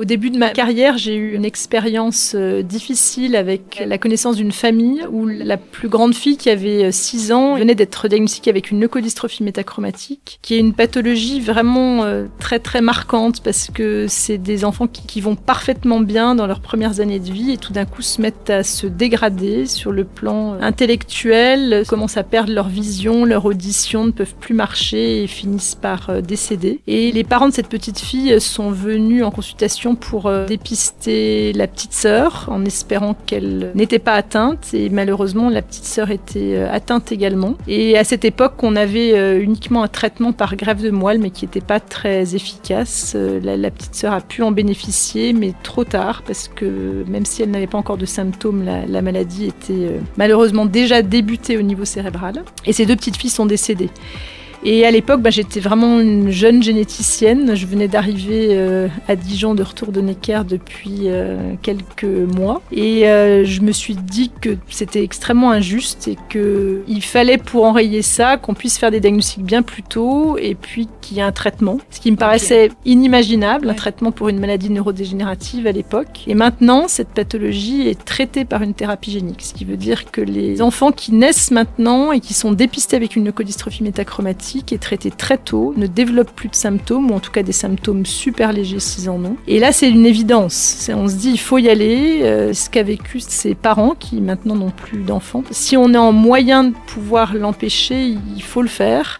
Au début de ma carrière, j'ai eu une expérience difficile avec la connaissance d'une famille où la plus grande fille, qui avait 6 ans, venait d'être diagnostiquée avec une leucodystrophie métachromatique, qui est une pathologie vraiment très très marquante parce que c'est des enfants qui vont parfaitement bien dans leurs premières années de vie et tout d'un coup se mettent à se dégrader sur le plan intellectuel, commencent à perdre leur vision, leur audition, ne peuvent plus marcher et finissent par décéder. Et les parents de cette petite fille sont venus en consultation pour dépister la petite sœur en espérant qu'elle n'était pas atteinte et malheureusement la petite sœur était atteinte également. Et à cette époque on avait uniquement un traitement par greffe de moelle mais qui n'était pas très efficace. La petite sœur a pu en bénéficier mais trop tard parce que même si elle n'avait pas encore de symptômes, la maladie était malheureusement déjà débutée au niveau cérébral et ces 2 petites filles sont décédées. Et à l'époque, j'étais vraiment une jeune généticienne. Je venais d'arriver à Dijon de retour de Necker depuis quelques mois. Et je me suis dit que c'était extrêmement injuste et qu'il fallait pour enrayer ça qu'on puisse faire des diagnostics bien plus tôt et puis qu'il y ait un traitement. Ce qui me paraissait inimaginable, un traitement pour une maladie neurodégénérative à l'époque. Et maintenant, cette pathologie est traitée par une thérapie génique. Ce qui veut dire que les enfants qui naissent maintenant et qui sont dépistés avec une leucodystrophie métachromatique est traité très tôt, ne développe plus de symptômes, ou en tout cas des symptômes super légers s'ils en ont. Et là, c'est une évidence. On se dit, il faut y aller. Ce qu'a vécu ses parents, qui maintenant n'ont plus d'enfants. Si on est en moyen de pouvoir l'empêcher, il faut le faire.